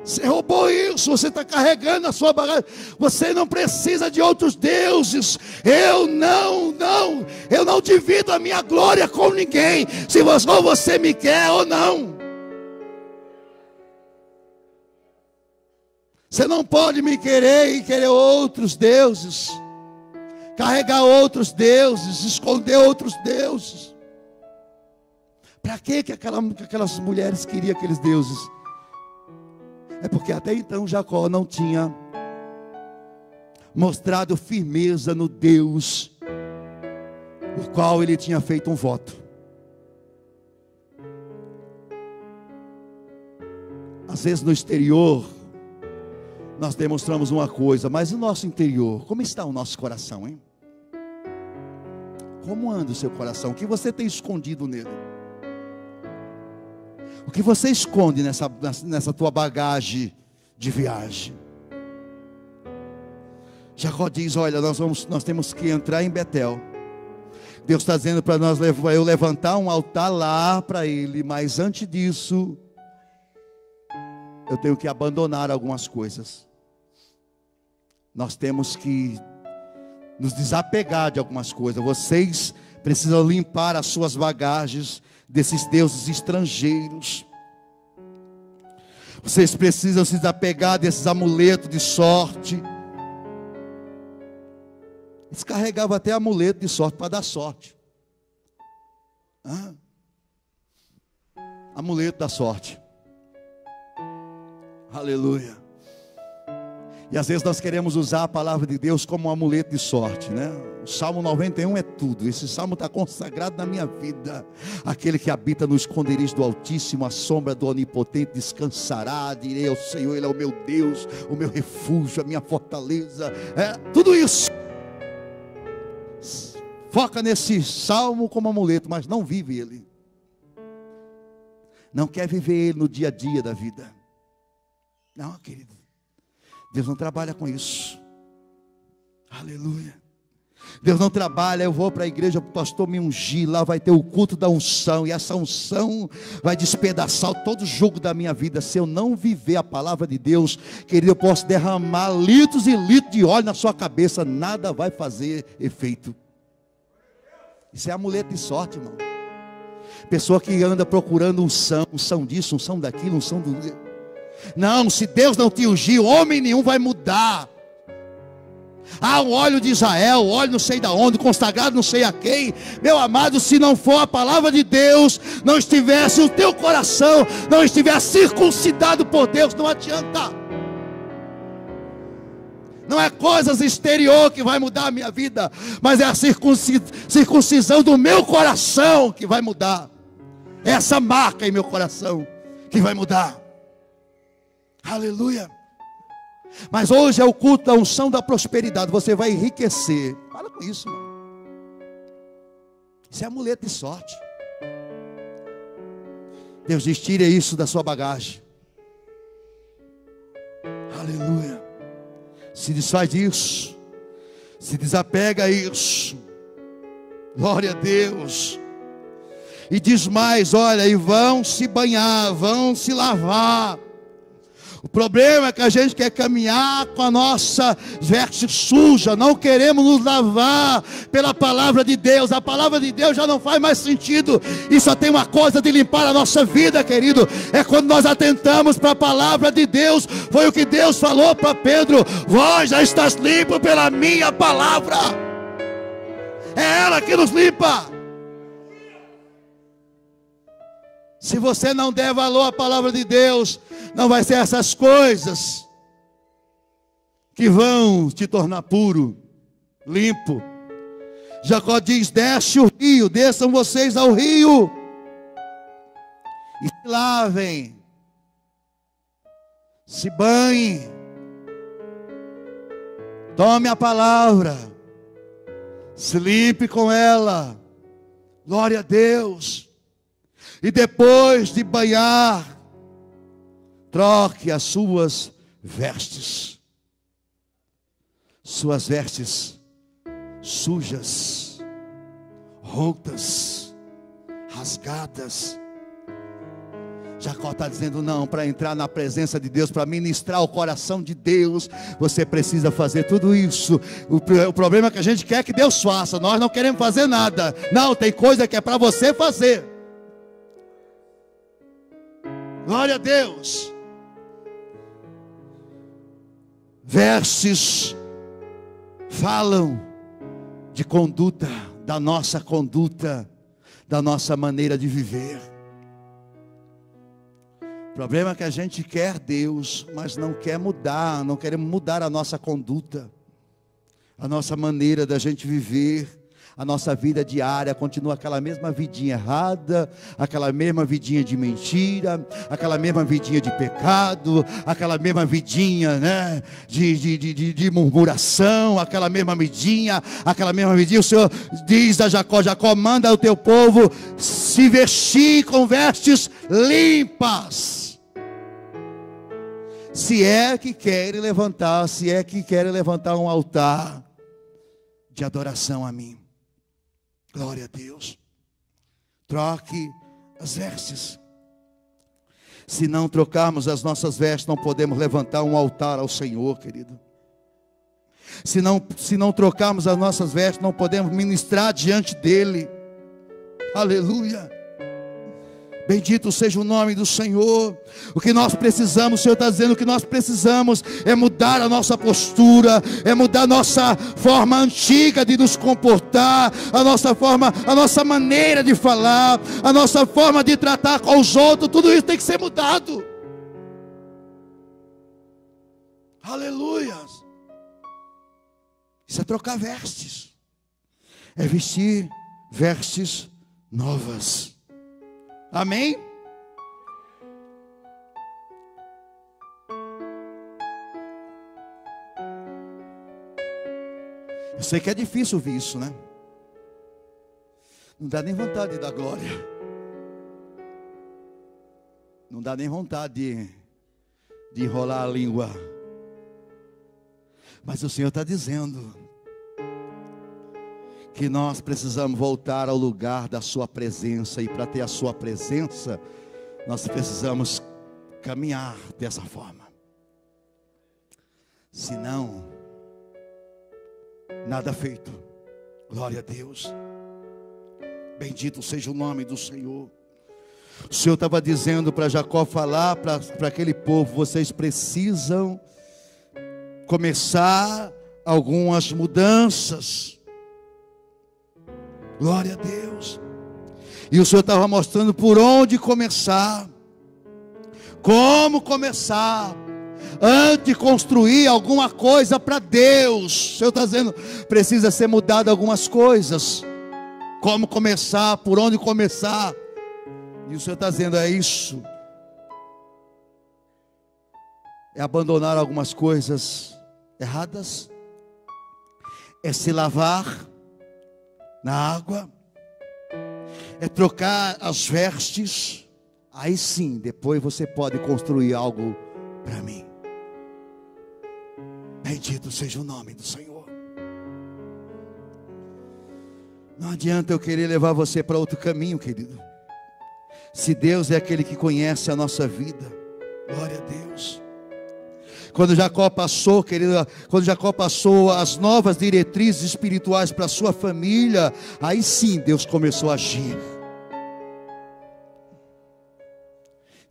S1: Você roubou isso, você está carregando a sua bagagem. Você não precisa de outros deuses. Eu não divido a minha glória com ninguém. Se você me quer ou não. Você não pode me querer e querer outros deuses, carregar outros deuses, esconder outros deuses. Para que aquelas mulheres queriam aqueles deuses? É porque até então Jacó não tinha mostrado firmeza no Deus por qual ele tinha feito um voto. Às vezes no exterior nós demonstramos uma coisa, mas no nosso interior, como está o nosso coração, hein? Como anda o seu coração? O que você tem escondido nele? O que você esconde nessa tua bagagem de viagem? Jacó diz, olha, nós temos que entrar em Betel. Deus está dizendo para nós, eu levantar um altar lá para ele, mas antes disso, eu tenho que abandonar algumas coisas. Nós temos que nos desapegar de algumas coisas. Vocês precisam limpar as suas bagagens desses deuses estrangeiros. Vocês precisam se desapegar desses amuletos de sorte. Eles carregavam até amuleto de sorte para dar sorte. Amuleto da sorte. Aleluia. E às vezes nós queremos usar a palavra de Deus como um amuleto de sorte, né? O Salmo 91 é tudo. Esse salmo está consagrado na minha vida. Aquele que habita no esconderijo do Altíssimo, a sombra do Onipotente descansará. Direi ao Senhor, Ele é o meu Deus, o meu refúgio, a minha fortaleza. Tudo isso. Foca nesse salmo como amuleto, mas não vive ele. Não quer viver ele no dia a dia da vida. Não, querido. Deus não trabalha com isso. Aleluia. Deus não trabalha, eu vou para a igreja para o pastor me ungir, lá vai ter o culto da unção, e essa unção vai despedaçar todo o jugo da minha vida. Se eu não viver a palavra de Deus, querido, eu posso derramar litros e litros de óleo na sua cabeça, nada vai fazer efeito. Isso é amuleto de sorte, irmão. Pessoa que anda procurando unção disso, unção daquilo, unção do... Não, se Deus não te ungir, homem nenhum vai mudar. O óleo de Israel, o óleo não sei da onde, consagrado não sei a quem. Meu amado, se não for a palavra de Deus, não estivesse o teu coração, não estiver circuncidado por Deus, não adianta. Não é coisas exterior que vai mudar a minha vida, mas é a circuncisão do meu coração que vai mudar. É essa marca em meu coração que vai mudar. Aleluia. Mas hoje é o culto da unção da prosperidade. Você vai enriquecer. Para com isso, irmão. Isso é amuleto de sorte. Deus diz, tire isso da sua bagagem. Aleluia. Se desfaz disso. Se desapega isso. Glória a Deus. E diz mais, olha, e vão se banhar, vão se lavar. O problema é que a gente quer caminhar com a nossa veste suja, não queremos nos lavar pela palavra de Deus. A palavra de Deus já não faz mais sentido, e só tem uma coisa de limpar a nossa vida, querido, é quando nós atentamos para a palavra de Deus. Foi o que Deus falou para Pedro: vós já estás limpo pela minha palavra. É ela que nos limpa. Se você não der valor à palavra de Deus, não vai ser essas coisas que vão te tornar puro, limpo. Jacó diz: desce o rio, desçam vocês ao rio e se lavem, se banhem, tome a palavra, se limpe com ela. Glória a Deus. E depois de banhar, troque as suas vestes sujas, rotas, rasgadas. Jacó está dizendo: não, para entrar na presença de Deus, para ministrar o coração de Deus, você precisa fazer tudo isso. O problema é que a gente quer que Deus faça, nós não queremos fazer nada. Não, tem coisa que é para você fazer. Glória a Deus. Vestes falam de conduta, da nossa maneira de viver. O problema é que a gente quer Deus, mas não quer mudar, não queremos mudar a nossa conduta, a nossa maneira da gente viver. A nossa vida diária continua aquela mesma vidinha errada, aquela mesma vidinha de mentira, aquela mesma vidinha de pecado, aquela mesma vidinha, né, de murmuração, aquela mesma vidinha. O Senhor diz a Jacó: Jacó, manda o teu povo se vestir com vestes limpas. Se é que querem levantar um altar de adoração a mim. Glória a Deus. Troque as vestes. Se não trocarmos as nossas vestes, não podemos levantar um altar ao Senhor, querido. Se não trocarmos as nossas vestes, não podemos ministrar diante dEle. Aleluia. Bendito seja o nome do Senhor. O que nós precisamos, o Senhor está dizendo, o que nós precisamos é mudar a nossa postura, é mudar a nossa forma antiga de nos comportar, a nossa maneira de falar, a nossa forma de tratar com os outros. Tudo isso tem que ser mudado. Aleluia. Isso é trocar vestes, é vestir vestes novas. Amém? Eu sei que é difícil ouvir isso, né? Não dá nem vontade de dar glória. Não dá nem vontade de enrolar a língua. Mas o Senhor está dizendo que nós precisamos voltar ao lugar da sua presença. E para ter a sua presença, nós precisamos caminhar dessa forma. Senão, nada feito. Glória a Deus. Bendito seja o nome do Senhor. O Senhor estava dizendo para Jacó falar para aquele povo: vocês precisam começar algumas mudanças. Glória a Deus. E o Senhor estava mostrando por onde começar, como começar, antes de construir alguma coisa para Deus. O Senhor está dizendo: precisa ser mudado algumas coisas. Como começar, por onde começar. E o Senhor está dizendo: é isso. É abandonar algumas coisas erradas, é se lavar na água, é trocar as vestes. Aí sim, depois você pode construir algo para mim. Bendito seja o nome do Senhor. Não adianta eu querer levar você para outro caminho, querido. Se Deus é aquele que conhece a nossa vida, glória a Deus. Quando Jacó passou, querida, quando Jacó passou as novas diretrizes espirituais para a sua família, aí sim Deus começou a agir.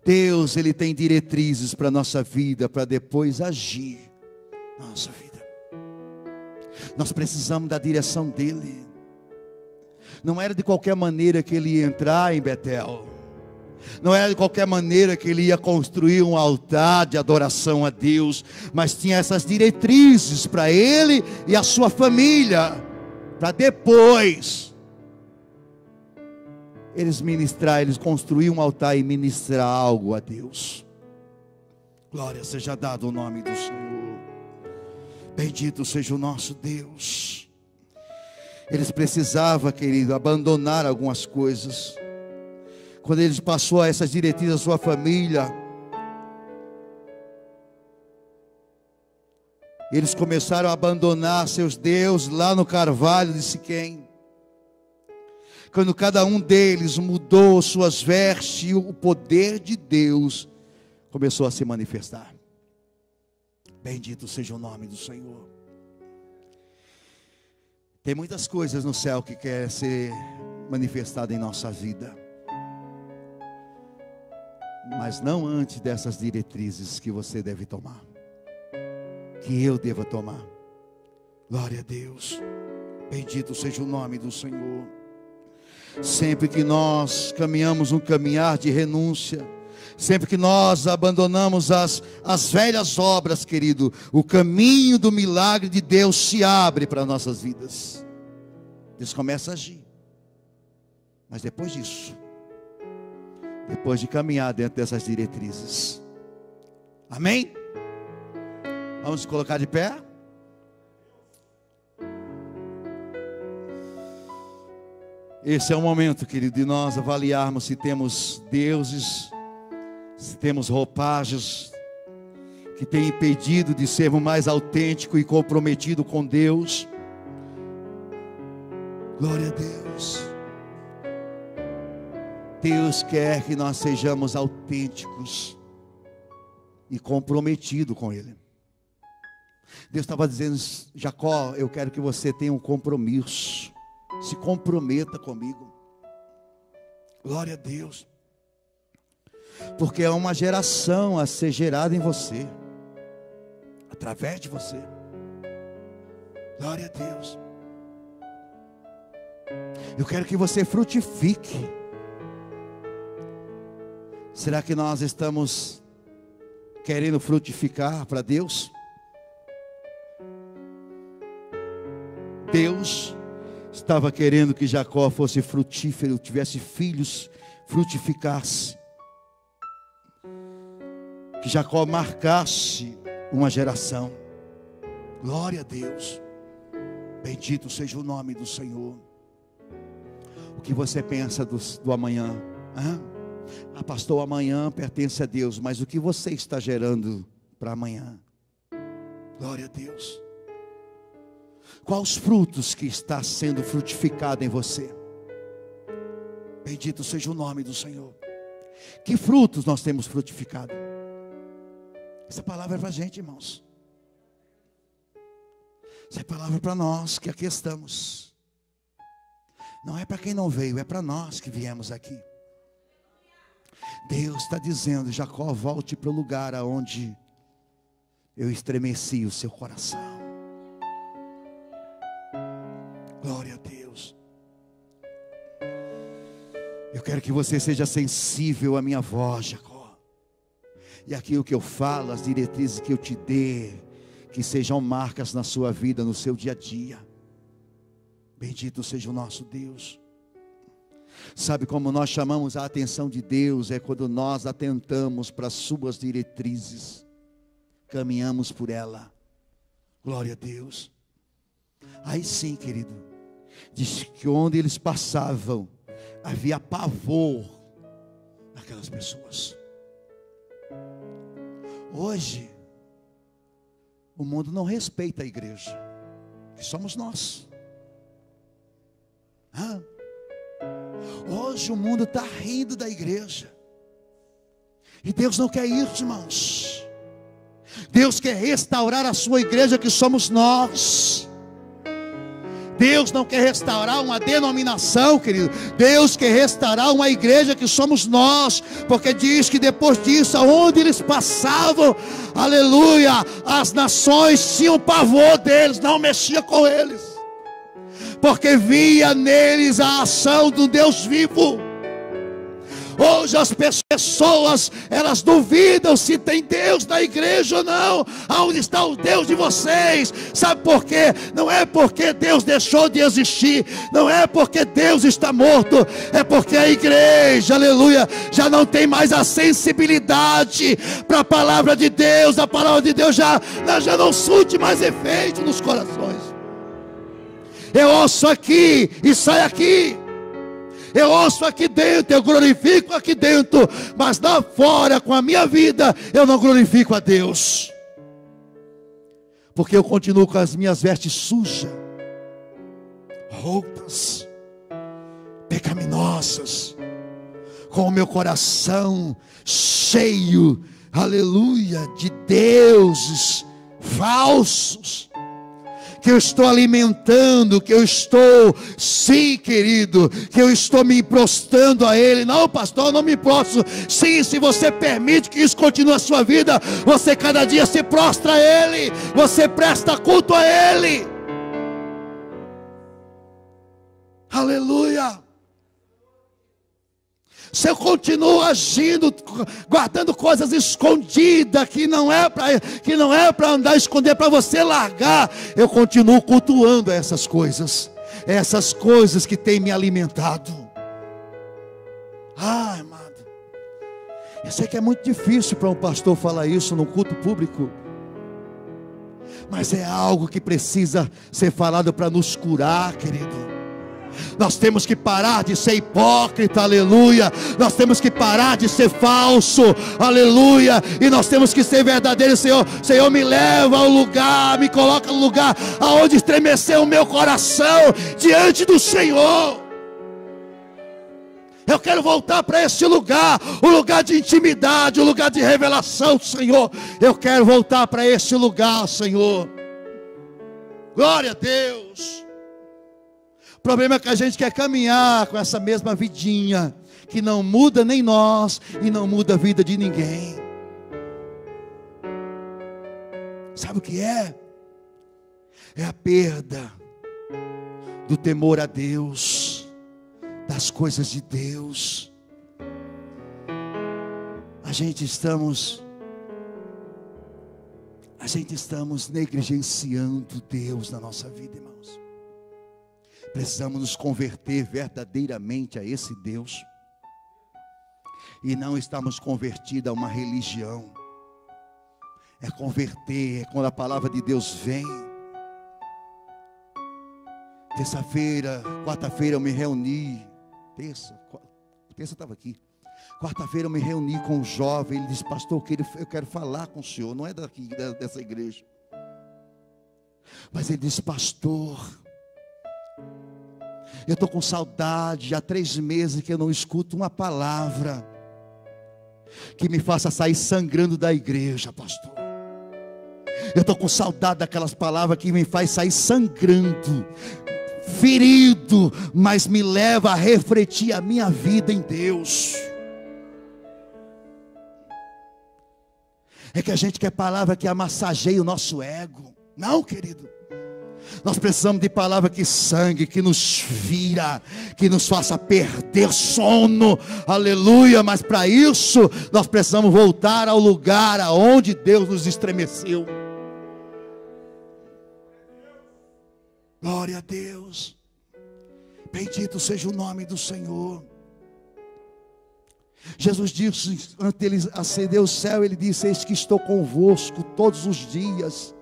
S1: Deus, Ele tem diretrizes para a nossa vida, para depois agir na nossa vida. Nós precisamos da direção dEle. Não era de qualquer maneira que Ele ia entrar em Betel. Não era de qualquer maneira que Ele ia construir um altar de adoração a Deus. Mas tinha essas diretrizes para Ele e a sua família, para depois eles construir um altar e ministrar algo a Deus. Glória seja dada ao nome do Senhor. Bendito seja o nosso Deus. Eles precisavam, querido, abandonar algumas coisas. Quando eles passou essas diretrizes à sua família, eles começaram a abandonar seus deuses lá no carvalho de Siquém. Quando cada um deles mudou suas vestes, o poder de Deus começou a se manifestar. Bendito seja o nome do Senhor. Tem muitas coisas no céu que querem ser manifestadas em nossa vida, mas não antes dessas diretrizes que você deve tomar, que eu devo tomar. Glória a Deus. Bendito seja o nome do Senhor. Sempre que nós caminhamos um caminhar de renúncia, sempre que nós abandonamos as velhas obras, querido, o caminho do milagre de Deus se abre para nossas vidas. Deus começa a agir. Mas depois disso, depois de caminhar dentro dessas diretrizes, amém? Vamos colocar de pé? Esse é o momento, querido, de nós avaliarmos se temos deuses, se temos roupagens que têm impedido de sermos mais autênticos e comprometidos com Deus. Glória a Deus. Deus quer que nós sejamos autênticos e comprometidos com Ele. Deus estava dizendo: Jacó, eu quero que você tenha um compromisso. Se comprometa comigo. Glória a Deus. Porque é uma geração a ser gerada em você, através de você. Glória a Deus. Eu quero que você frutifique. Será que nós estamos querendo frutificar para Deus? Deus estava querendo que Jacó fosse frutífero, tivesse filhos, frutificasse. Que Jacó marcasse uma geração. Glória a Deus. Bendito seja o nome do Senhor. O que você pensa do amanhã? Ah, pastor, amanhã pertence a Deus, mas o que você está gerando para amanhã? Glória a Deus. Quais os frutos que está sendo frutificado em você? Bendito seja o nome do Senhor. Que frutos nós temos frutificado? Essa palavra é para a gente, irmãos. Essa palavra é para nós que aqui estamos. Não é para quem não veio, é para nós que viemos aqui. Deus está dizendo: Jacó, volte para o lugar aonde eu estremeci o seu coração. Glória a Deus. Eu quero que você seja sensível à minha voz, Jacó. E aquilo que eu falo, as diretrizes que eu te dê, que sejam marcas na sua vida, no seu dia a dia. Bendito seja o nosso Deus. Sabe como nós chamamos a atenção de Deus? É quando nós atentamos para as suas diretrizes, caminhamos por ela. Glória a Deus. Aí sim, querido, diz que onde eles passavam, havia pavor naquelas pessoas. Hoje, o mundo não respeita a igreja, que somos nós. Hoje o mundo está rindo da igreja. E Deus não quer isso, irmãos. Deus quer restaurar a sua igreja, que somos nós. Deus não quer restaurar uma denominação, querido. Deus quer restaurar uma igreja, que somos nós. Porque diz que depois disso, aonde eles passavam, aleluia, as nações tinham pavor deles, não mexia com eles, porque via neles a ação do Deus vivo. Hoje as pessoas, elas duvidam se tem Deus na igreja ou não. Aonde está o Deus de vocês? Sabe por quê? Não é porque Deus deixou de existir, não é porque Deus está morto, é porque a igreja, aleluia, já não tem mais a sensibilidade para a palavra de Deus. A palavra de Deus já não surte mais efeito nos corações. Eu ouço aqui e saio aqui. Eu ouço aqui dentro, eu glorifico aqui dentro, mas lá fora, com a minha vida, eu não glorifico a Deus, porque eu continuo com as minhas vestes sujas, roupas pecaminosas, com o meu coração cheio, aleluia, de deuses falsos, que eu estou alimentando, que eu estou, sim, querido, que eu estou me prostrando a Ele. Não, pastor, eu não me prostro. Sim, se você permite que isso continue a sua vida, você cada dia se prostra a Ele, você presta culto a Ele. Aleluia. Se eu continuo agindo, guardando coisas escondidas, que não é para andar esconder, é para você largar, eu continuo cultuando essas coisas que têm me alimentado. Ai, amado, eu sei que é muito difícil para um pastor falar isso num culto público, mas é algo que precisa ser falado para nos curar, querido. Nós temos que parar de ser hipócrita, aleluia. Nós temos que parar de ser falso, aleluia. E nós temos que ser verdadeiro. Senhor, me leva ao lugar, me coloca no lugar aonde estremecer o meu coração diante do Senhor. Eu quero voltar para esse lugar, o lugar de intimidade, o lugar de revelação, Senhor. Eu quero voltar para esse lugar, Senhor. Glória a Deus. O problema é que a gente quer caminhar com essa mesma vidinha, que não muda nem nós e não muda a vida de ninguém. Sabe o que é? É a perda do temor a Deus, das coisas de Deus. A gente estamos negligenciando Deus na nossa vida, irmãos. Precisamos nos converter verdadeiramente a esse Deus, e não estamos convertidos a uma religião. É converter, é quando a palavra de Deus vem. Quarta-feira eu me reuni, terça eu estava aqui. Quarta-feira eu me reuni com um jovem. Ele disse: pastor, eu quero falar com o senhor. Não é dessa igreja, mas ele disse: pastor, eu estou com saudade, há 3 meses que eu não escuto uma palavra que me faça sair sangrando da igreja, pastor. Eu estou com saudade daquelas palavras que me faz sair sangrando, ferido, mas me leva a refletir a minha vida em Deus. É que a gente quer palavra que amassageie o nosso ego. Não, querido. Nós precisamos de palavra que sangue, que nos vira, que nos faça perder sono, aleluia. Mas para isso, nós precisamos voltar ao lugar aonde Deus nos estremeceu. Glória a Deus. Bendito seja o nome do Senhor. Jesus disse, antes ele ascendeu ao céu, ele disse: eis que estou convosco todos os dias.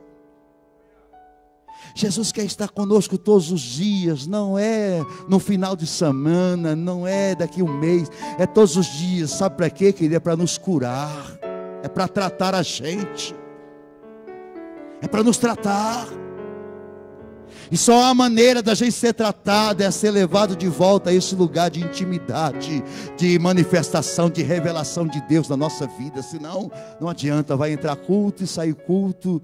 S1: Jesus quer estar conosco todos os dias. Não é no final de semana, não é daqui um mês, é todos os dias. Sabe para quê, querido? É para nos curar, é para tratar a gente, é para nos tratar. E só a maneira da gente ser tratado é ser levado de volta a esse lugar de intimidade, de manifestação, de revelação de Deus na nossa vida. Senão, não adianta, vai entrar culto e sair culto,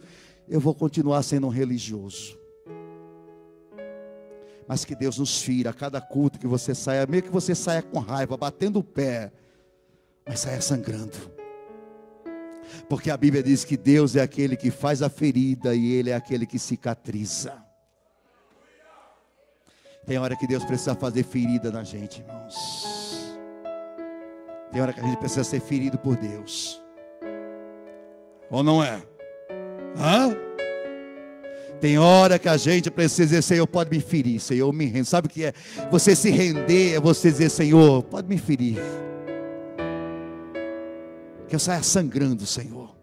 S1: eu vou continuar sendo um religioso. Mas que Deus nos fira a cada culto que você saia, meio que você saia com raiva, batendo o pé, mas saia sangrando. Porque a Bíblia diz que Deus é aquele que faz a ferida e Ele é aquele que cicatriza. Tem hora que Deus precisa fazer ferida na gente, irmãos. Tem hora que a gente precisa ser ferido por Deus. Ou não é? Hã? Tem hora que a gente precisa dizer: Senhor, pode me ferir, Senhor, eu me rendo. Sabe o que é? Você se render, é você dizer: Senhor, pode me ferir. Que eu saia sangrando, Senhor.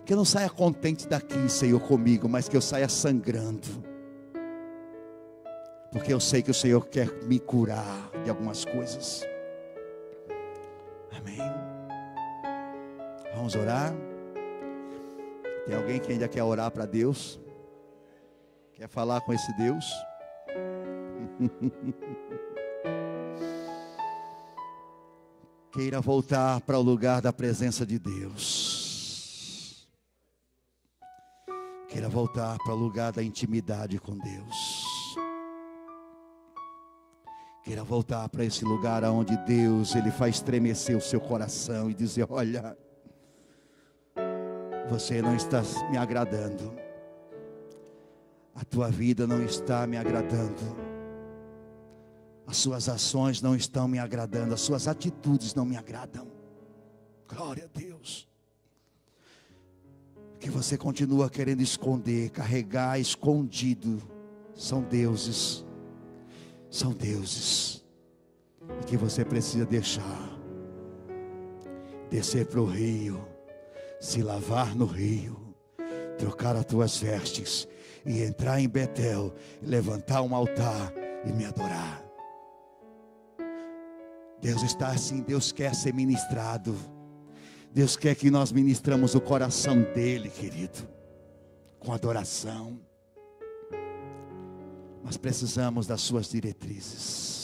S1: Que eu não saia contente daqui, Senhor, comigo, mas que eu saia sangrando. Porque eu sei que o Senhor quer me curar de algumas coisas. Amém. Vamos orar. Tem alguém que ainda quer orar para Deus? Quer falar com esse Deus? Queira voltar para o lugar da presença de Deus. Queira voltar para o lugar da intimidade com Deus. Queira voltar para esse lugar onde Deus, Ele faz estremecer o seu coração e dizer: olha, você não está me agradando. A tua vida não está me agradando. As suas ações não estão me agradando. As suas atitudes não me agradam. Glória a Deus. Que você continua querendo esconder, carregar escondido. São deuses. São deuses. E que você precisa deixar. Descer para o rio. Se lavar no rio. Trocar as tuas vestes. E entrar em Betel. Levantar um altar e me adorar. Deus está assim, Deus quer ser ministrado. Deus quer que nós ministramos o coração dele, querido, com adoração. Mas precisamos das suas diretrizes.